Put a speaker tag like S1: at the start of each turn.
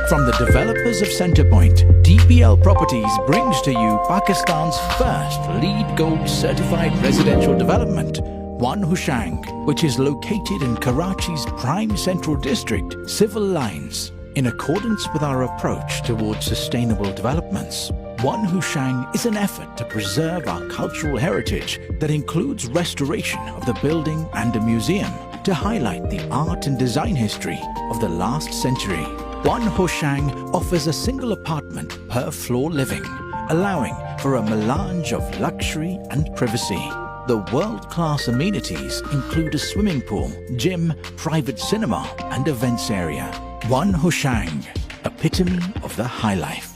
S1: From the developers of Centrepoint, DPL Properties brings to you Pakistan's first LEED Gold certified residential development, One Hoshang, which is located in Karachi's prime central district, Civil Lines. In accordance with our approach towards sustainable developments, One Hoshang is an effort to preserve our cultural heritage that includes restoration of the building and a museum to highlight the art and design history of the last century. One Hoshang offers a single apartment per floor living, allowing for a melange of luxury and privacy. The world-class amenities include a swimming pool, gym, private cinema and events area. One Hoshang, epitome of the high life.